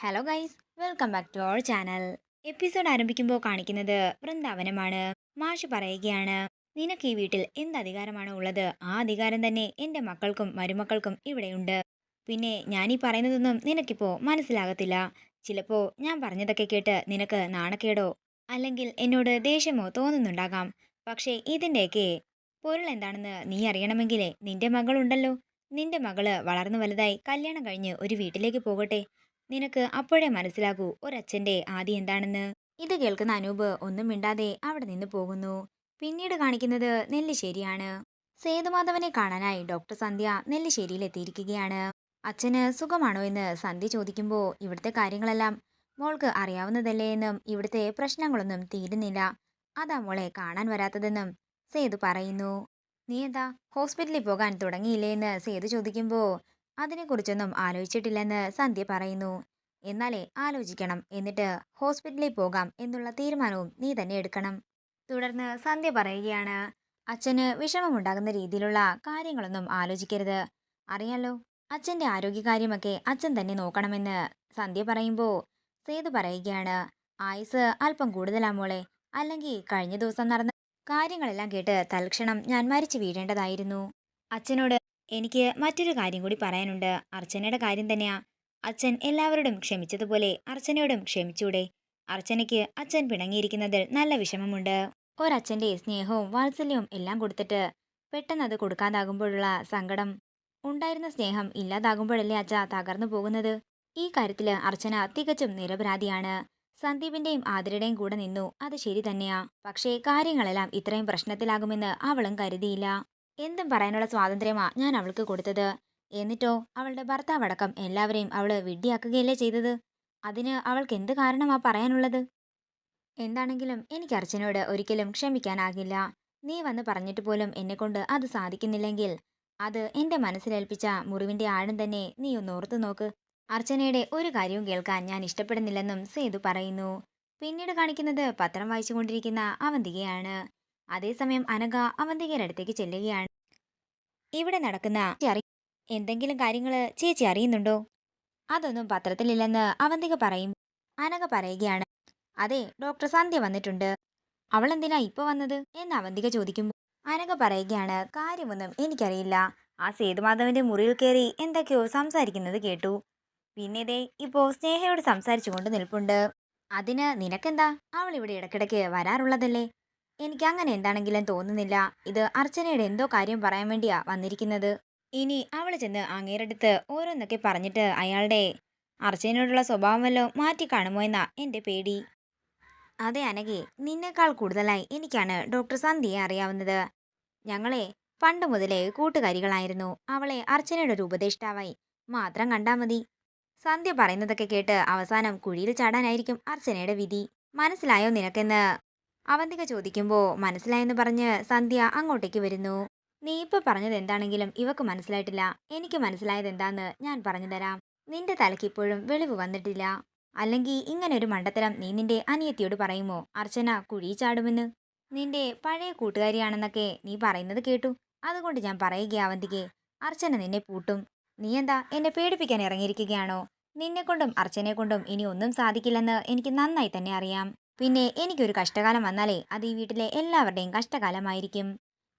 Hello guys, welcome back to our channel. Episode ആരംഭിക്കുമ്പോൾ കാണിക്കുന്നത് വൃന്ദാവനമാണ്. മാഷ് പറയുകയാണ്, നിനക്ക് ഈ വീട്ടിൽ എന്ത് അധികാരമാണ് ഉള്ളത്? ആ അധികാരം തന്നെ എൻ്റെ മക്കൾക്കും മരുമക്കൾക്കും ഇവിടെയുണ്ട്. പിന്നെ ഞാനീ പറയുന്നതൊന്നും നിനക്കിപ്പോൾ മനസ്സിലാകത്തില്ല. ചിലപ്പോൾ ഞാൻ പറഞ്ഞതൊക്കെ കേട്ട് നിനക്ക് നാണക്കേടോ അല്ലെങ്കിൽ എന്നോട് ദേഷ്യമോ തോന്നുന്നുണ്ടാകാം. പക്ഷേ ഇതിൻ്റെയൊക്കെ പൊരുൾ എന്താണെന്ന് നീ അറിയണമെങ്കിലേ നിന്റെ മകളുണ്ടല്ലോ, നിന്റെ മകള് വളർന്നു വലുതായി കല്യാണം കഴിഞ്ഞ് ഒരു വീട്ടിലേക്ക് പോകട്ടെ. നിനക്ക് അപ്പോഴേ മനസ്സിലാകൂ ഒരച്ഛന്റെ ആദി എന്താണെന്ന്. ഇത് കേൾക്കുന്ന അനൂപ് ഒന്നും മിണ്ടാതെ അവിടെ നിന്ന് പോകുന്നു. പിന്നീട് കാണിക്കുന്നത് നെല്ലിശ്ശേരിയാണ്. സേതുമാധവനെ കാണാനായി ഡോക്ടർ സന്ധ്യ നെല്ലിശ്ശേരിയിൽ എത്തിയിരിക്കുകയാണ്. അച്ഛന് സുഖമാണോ എന്ന് സന്ധ്യ ചോദിക്കുമ്പോൾ ഇവിടുത്തെ കാര്യങ്ങളെല്ലാം മോൾക്ക് അറിയാവുന്നതല്ലേ എന്നും ഇവിടുത്തെ പ്രശ്നങ്ങളൊന്നും തീരുന്നില്ല, അതാ മോളെ കാണാൻ വരാത്തതെന്നും സേതു പറയുന്നു. നീ എന്താ ഹോസ്പിറ്റലിൽ പോകാൻ തുടങ്ങിയില്ലേ എന്ന് സേതു ചോദിക്കുമ്പോൾ അതിനെക്കുറിച്ചൊന്നും ആലോചിച്ചിട്ടില്ലെന്ന് സന്ധ്യ പറയുന്നു. എന്നാലേ ആലോചിക്കണം, എന്നിട്ട് ഹോസ്പിറ്റലിൽ പോകാം എന്നുള്ള തീരുമാനവും നീ തന്നെ എടുക്കണം. തുടർന്ന് സന്ധ്യ പറയുകയാണ്, അച്ഛന് വിഷമമുണ്ടാകുന്ന രീതിയിലുള്ള കാര്യങ്ങളൊന്നും ആലോചിക്കരുത്. അറിയാലോ, അച്ഛൻ്റെ ആരോഗ്യകാര്യമൊക്കെ അച്ഛൻ തന്നെ നോക്കണമെന്ന് സന്ധ്യ പറയുമ്പോൾ സേതു പറയുകയാണ്, ആയുസ് അല്പം കൂടുതലാ മോളെ. അല്ലെങ്കിൽ കഴിഞ്ഞ ദിവസം നടന്ന കാര്യങ്ങളെല്ലാം കേട്ട് തൽക്ഷണം ഞാൻ മരിച്ചു വീഴേണ്ടതായിരുന്നു. അച്ഛനോട് എനിക്ക് മറ്റൊരു കാര്യം കൂടി പറയാനുണ്ട്. അർച്ചനയുടെ കാര്യം തന്നെയാ. അച്ഛൻ എല്ലാവരോടും ക്ഷമിച്ചതുപോലെ അർച്ചനയോടും ക്ഷമിച്ചൂടെ? അർച്ചനയ്ക്ക് അച്ഛൻ പിണങ്ങിയിരിക്കുന്നതിൽ നല്ല വിഷമമുണ്ട്. ഒരച്ഛൻ്റെ സ്നേഹവും വാത്സല്യവും എല്ലാം കൊടുത്തിട്ട് പെട്ടെന്ന് അത് കൊടുക്കാതാകുമ്പോഴുള്ള സങ്കടം. ഉണ്ടായിരുന്ന സ്നേഹം ഇല്ലാതാകുമ്പോഴല്ലേ അച്ഛാ തകർന്നു പോകുന്നത്. ഈ കാര്യത്തില് അർച്ചന തികച്ചും നിരപരാധിയാണ്. സന്ദീപിന്റെയും ആതിരയുടെയും കൂടെ നിന്നു, അത് ശരി തന്നെയാ. പക്ഷേ കാര്യങ്ങളെല്ലാം ഇത്രയും പ്രശ്നത്തിലാകുമെന്ന് അവളും കരുതിയില്ല. എന്തും പറയാനുള്ള സ്വാതന്ത്ര്യമാ ഞാൻ അവൾക്ക് കൊടുത്തത്. എന്നിട്ടോ അവളുടെ ഭർത്താവടക്കം എല്ലാവരെയും അവള് വിഡ്ഢിയാക്കുകയല്ലേ ചെയ്തത്. അതിന് അവൾക്ക് എന്ത് കാരണമാ പറയാനുള്ളത്? എന്താണെങ്കിലും എനിക്ക് അർച്ചനയോട് ഒരിക്കലും ക്ഷമിക്കാനാകില്ല. നീ വന്ന് പറഞ്ഞിട്ട് പോലും എന്നെക്കൊണ്ട് അത് സാധിക്കുന്നില്ലെങ്കിൽ അത് എന്റെ മനസ്സിലേൽപ്പിച്ച മുറിവിന്റെ ആഴം തന്നെ നീ ഒന്ന് ഓർത്തു നോക്ക്. അർച്ചനയുടെ ഒരു കാര്യവും കേൾക്കാൻ ഞാൻ ഇഷ്ടപ്പെടുന്നില്ലെന്നും സേതു പറയുന്നു. പിന്നീട് കാണിക്കുന്നത് പത്രം വായിച്ചുകൊണ്ടിരിക്കുന്ന അവന്തികയാണ്. അതേസമയം അനഘ അവന്തികയുടെ അടുത്തേക്ക് ചെല്ലുകയാണ്. ഇവിടെ നടക്കുന്ന എന്തെങ്കിലും കാര്യങ്ങള് ചേച്ചി അറിയുന്നുണ്ടോ? അതൊന്നും പത്രത്തിലില്ലെന്ന് അവന്തിക പറയും. അനഘ പറയുകയാണ്, അതെ, ഡോക്ടർ സന്ധ്യ വന്നിട്ടുണ്ട്. അവൾ എന്തിനാ ഇപ്പൊ വന്നത് എന്ന് അവന്തിക ചോദിക്കുമ്പോൾ അനഘ പറയുകയാണ്, കാര്യമൊന്നും എനിക്കറിയില്ല. ആ സേതുമാധവന്റെ മുറിയിൽ കയറി എന്തൊക്കെയോ സംസാരിക്കുന്നത് കേട്ടു. പിന്നെ ദേ ഇപ്പോ സ്നേഹയോട് സംസാരിച്ചു കൊണ്ട് നിൽപ്പുണ്ട്. അതിന് നിനക്കെന്താ? അവൾ ഇവിടെ ഇടയ്ക്കിടയ്ക്ക് വരാറുള്ളതല്ലേ. എനിക്ക് അങ്ങനെ എന്താണെങ്കിലും തോന്നുന്നില്ല. ഇത് അർച്ചനയുടെ എന്തോ കാര്യം പറയാൻ വേണ്ടിയാ വന്നിരിക്കുന്നത്. ഇനി അവള് ചെന്ന് അങ്ങേരടുത്ത് ഓരോന്നൊക്കെ പറഞ്ഞിട്ട് അയാളുടെ അർച്ചനയോടുള്ള സ്വഭാവം വല്ലോ മാറ്റി കാണുമോ എന്നാ എന്റെ പേടി. അതെ അനഘേ, നിന്നേക്കാൾ കൂടുതലായി എനിക്കാണ് ഡോക്ടർ സന്ധ്യയെ അറിയാവുന്നത്. ഞങ്ങളെ പണ്ട് മുതലേ കൂട്ടുകാരികളായിരുന്നു. അവളെ അർച്ചനയുടെ ഒരു ഉപദേഷ്ടാവായി മാത്രം കണ്ടാ മതി. സന്ധ്യ പറയുന്നതൊക്കെ കേട്ട് അവസാനം കുഴിയിൽ ചാടാനായിരിക്കും അർച്ചനയുടെ വിധി. മനസ്സിലായോ നിനക്കെന്ന് അവന്തിക ചോദിക്കുമ്പോൾ മനസ്സിലായെന്ന് പറഞ്ഞ് സന്ധ്യ അങ്ങോട്ടേക്ക് വരുന്നു. നീ ഇപ്പൊ പറഞ്ഞത് എന്താണെങ്കിലും ഇവക്ക് മനസ്സിലായിട്ടില്ല. എനിക്ക് മനസ്സിലായത് എന്താന്ന് ഞാൻ പറഞ്ഞു തരാം. നിന്റെ തലയ്ക്ക് ഇപ്പോഴും വെളിവ് വന്നിട്ടില്ല. അല്ലെങ്കിൽ ഇങ്ങനെ ഒരു മണ്ടത്തരം നീ നിന്റെ അനിയത്തിയോട് പറയുമോ അർച്ചന കുഴി ചാടുമെന്ന്? നിന്റെ പഴയ കൂട്ടുകാരിയാണെന്നൊക്കെ നീ പറയുന്നത് കേട്ടു. അതുകൊണ്ട് ഞാൻ പറയുക അവന്തികെ, അർച്ചന നിന്നെ പൂട്ടും. നീ എന്താ എന്നെ പേടിപ്പിക്കാൻ ഇറങ്ങിയിരിക്കുകയാണോ? നിന്നെ കൊണ്ടും അർച്ചനെ കൊണ്ടും ഇനി ഒന്നും സാധിക്കില്ലെന്ന് എനിക്ക് നന്നായി തന്നെ അറിയാം. പിന്നെ എനിക്കൊരു കഷ്ടകാലം വന്നാലേ അത് ഈ വീട്ടിലെ എല്ലാവരുടെയും കഷ്ടകാലമായിരിക്കും.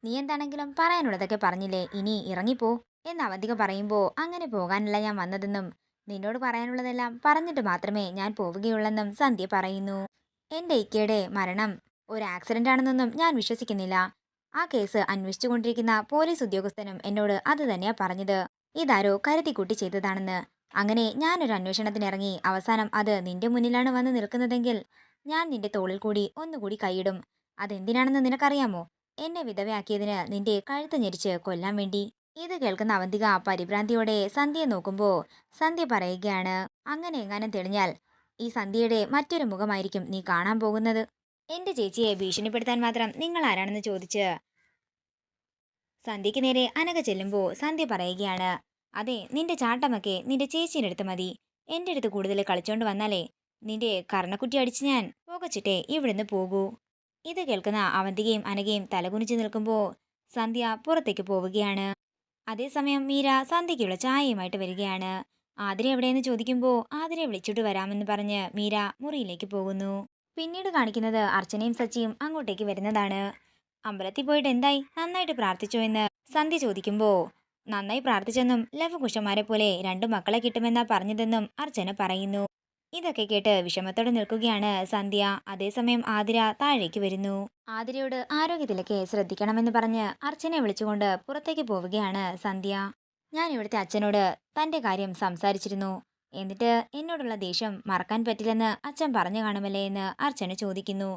നീ എന്താണെങ്കിലും പറയാനുള്ളതൊക്കെ പറഞ്ഞില്ലേ, ഇനി ഇറങ്ങിപ്പോ എന്ന് അവന്തിക പറയുമ്പോൾ അങ്ങനെ പോകാനല്ല ഞാൻ വന്നതെന്നും നിന്നോട് പറയാനുള്ളതെല്ലാം പറഞ്ഞിട്ട് മാത്രമേ ഞാൻ പോവുകയുള്ളെന്നും സന്ധ്യ പറയുന്നു. എന്റെ ഇക്കയുടെ മരണം ഒരു ആക്സിഡന്റ് ആണെന്നൊന്നും ഞാൻ വിശ്വസിക്കുന്നില്ല. ആ കേസ് അന്വേഷിച്ചുകൊണ്ടിരിക്കുന്ന പോലീസ് ഉദ്യോഗസ്ഥനും എന്നോട് അത് തന്നെയാ പറഞ്ഞത്. ഇതാരോ കരുതിക്കൂട്ടി ചെയ്തതാണെന്ന്. അങ്ങനെ ഞാനൊരു അന്വേഷണത്തിനിറങ്ങി അവസാനം അത് നിന്റെ മുന്നിലാണ് വന്ന് നിൽക്കുന്നതെങ്കിൽ ഞാൻ നിന്റെ തോളിൽ കൂടി ഒന്നുകൂടി കൈയിടും. അതെന്തിനാണെന്ന് നിനക്കറിയാമോ? എന്നെ വിധവയാക്കിയതിന് നിന്റെ കഴുത്ത് ഞെരിച്ച് കൊല്ലാൻ വേണ്ടി. ഇത് കേൾക്കുന്ന അവന്തിക പരിഭ്രാന്തിയോടെ സന്ധ്യയെ നോക്കുമ്പോൾ സന്ധ്യ പറയുകയാണ്, അങ്ങനെ എങ്ങാനും തെളിഞ്ഞാൽ ഈ സന്ധ്യയുടെ മറ്റൊരു മുഖമായിരിക്കും നീ കാണാൻ പോകുന്നത്. എന്റെ ചേച്ചിയെ ഭീഷണിപ്പെടുത്താൻ മാത്രം നിങ്ങൾ ആരാണെന്ന് ചോദിച്ച് സന്ധ്യയ്ക്ക് നേരെ അനഘ ചെല്ലുമ്പോൾ സന്ധ്യ പറയുകയാണ്, അതെ, നിന്റെ ചാട്ടമൊക്കെ നിന്റെ ചേച്ചീൻ്റെ അടുത്ത് മതി. എൻ്റെ അടുത്ത് കൂടുതൽ കളിച്ചോണ്ട് വന്നാലേ നിന്റെ കർണക്കുറ്റി അടിച്ച് ഞാൻ പോകച്ചിട്ടേ ഇവിടുന്ന് പോകൂ. ഇത് കേൾക്കുന്ന അവന്തികയും അനഘയും തലകുനിച്ച് നിൽക്കുമ്പോൾ സന്ധ്യ പുറത്തേക്ക് പോവുകയാണ്. അതേസമയം മീര സന്ധ്യയ്ക്കുള്ള ചായയുമായിട്ട് വരികയാണ്. ആതിര എവിടെയെന്ന് ചോദിക്കുമ്പോൾ ആതിരയെ വിളിച്ചിട്ട് വരാമെന്ന് പറഞ്ഞ് മീര മുറിയിലേക്ക് പോകുന്നു. പിന്നീട് കാണിക്കുന്നത് അർച്ചനയും സച്ചിയും അങ്ങോട്ടേക്ക് വരുന്നതാണ്. അമ്പലത്തിൽ പോയിട്ട് എന്തായി, നന്നായിട്ട് പ്രാർത്ഥിച്ചോ എന്ന് സന്ധ്യ ചോദിക്കുമ്പോൾ നന്നായി പ്രാർത്ഥിച്ചെന്നും ലവകുശന്മാരെ പോലെ രണ്ടു മക്കളെ കിട്ടുമെന്നാ പറഞ്ഞതെന്നും അർച്ചന പറയുന്നു. ഇതൊക്കെ കേട്ട് വിഷമത്തോടെ നിൽക്കുകയാണ് സന്ധ്യ. അതേസമയം ആതിര താഴേക്ക് വരുന്നു. ആതിരയോട് ആരോഗ്യത്തിലൊക്കെ ശ്രദ്ധിക്കണമെന്ന് പറഞ്ഞ് അർച്ചനയെ വിളിച്ചുകൊണ്ട് പുറത്തേക്ക് പോവുകയാണ് സന്ധ്യ. ഞാൻ ഇവിടുത്തെ അച്ഛനോട് തന്റെ കാര്യം സംസാരിച്ചിരുന്നു. എന്നിട്ട് എന്നോടുള്ള ദേഷ്യം മറക്കാൻ പറ്റില്ലെന്ന് അച്ഛൻ പറഞ്ഞു കാണുമല്ലേ എന്ന് അർച്ചന ചോദിക്കുന്നു.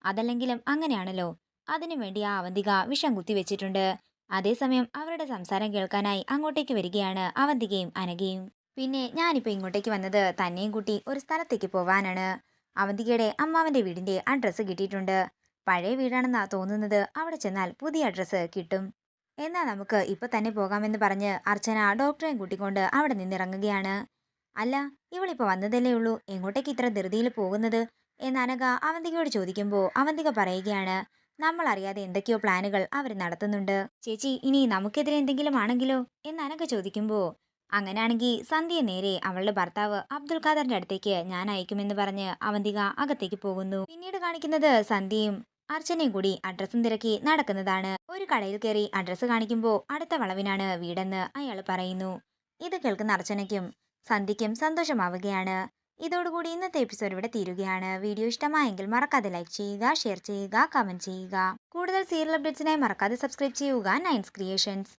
അതല്ലെങ്കിലും അങ്ങനെയാണല്ലോ. അതിനുവേണ്ടി ആ അവന്തിക വിഷം കുത്തിവെച്ചിട്ടുണ്ട്. അതേസമയം അവരുടെ സംസാരം കേൾക്കാനായി അങ്ങോട്ടേക്ക് വരികയാണ് അവന്തികയും അനഘയും. പിന്നെ ഞാനിപ്പോ ഇങ്ങോട്ടേക്ക് വന്നത് തന്നെയും കൂട്ടി ഒരു സ്ഥലത്തേക്ക് പോവാനാണ്. അവന്തികയുടെ അമ്മാവന്റെ വീടിന്റെ അഡ്രസ്സ് കിട്ടിയിട്ടുണ്ട്. പഴയ വീടാണെന്നാ തോന്നുന്നത്. അവിടെ ചെന്നാൽ പുതിയ അഡ്രസ്സ് കിട്ടും. എന്നാ നമുക്ക് ഇപ്പൊ തന്നെ പോകാമെന്ന് പറഞ്ഞ് അർച്ചന ഡോക്ടറെയും കൂട്ടിക്കൊണ്ട് അവിടെ നിന്നിറങ്ങുകയാണ്. അല്ല, ഇവളിപ്പോ വന്നതല്ലേ ഉള്ളൂ, എങ്ങോട്ടേക്ക് ഇത്ര ധൃതിയിൽ പോകുന്നത് എന്ന് അനഘ അവന്തികയോട് ചോദിക്കുമ്പോൾ അവന്തിക പറയുകയാണ്, നമ്മൾ അറിയാതെ എന്തൊക്കെയോ പ്ലാനുകൾ അവർ നടത്തുന്നുണ്ട്. ചേച്ചി, ഇനി നമുക്കെതിരെ എന്തെങ്കിലും ആണെങ്കിലോ എന്ന് അനഘ ചോദിക്കുമ്പോൾ അങ്ങനെയാണെങ്കിൽ സന്ധ്യയെ നേരെ അവളുടെ ഭർത്താവ് അബ്ദുൽ ഖാദറിന്റെ അടുത്തേക്ക് ഞാൻ അയക്കുമെന്ന് പറഞ്ഞ് അവന്തിക അകത്തേക്ക് പോകുന്നു. പിന്നീട് കാണിക്കുന്നത് സന്ധ്യയും അർച്ചനയും കൂടി അഡ്രസ്സും തിരക്കി നടക്കുന്നതാണ്. ഒരു കടയിൽ കയറി അഡ്രസ്സ് കാണിക്കുമ്പോൾ അടുത്ത വളവിനാണ് വീടെന്ന് അയാൾ പറയുന്നു. ഇത് കേൾക്കുന്ന അർച്ചനയ്ക്കും സന്ധ്യയ്ക്കും സന്തോഷമാവുകയാണ്. ഇതോടുകൂടി ഇന്നത്തെ എപ്പിസോഡ് ഇവിടെ തീരുകയാണ്. വീഡിയോ ഇഷ്ടമായെങ്കിൽ മറക്കാതെ ലൈക്ക് ചെയ്യുക, ഷെയർ ചെയ്യുക, കമന്റ് ചെയ്യുക. കൂടുതൽ സീരിയൽ അപ്ഡേറ്റ്സിനായി മറക്കാതെ സബ്സ്ക്രൈബ് ചെയ്യുക നയൻസ് ക്രിയേഷൻസ്.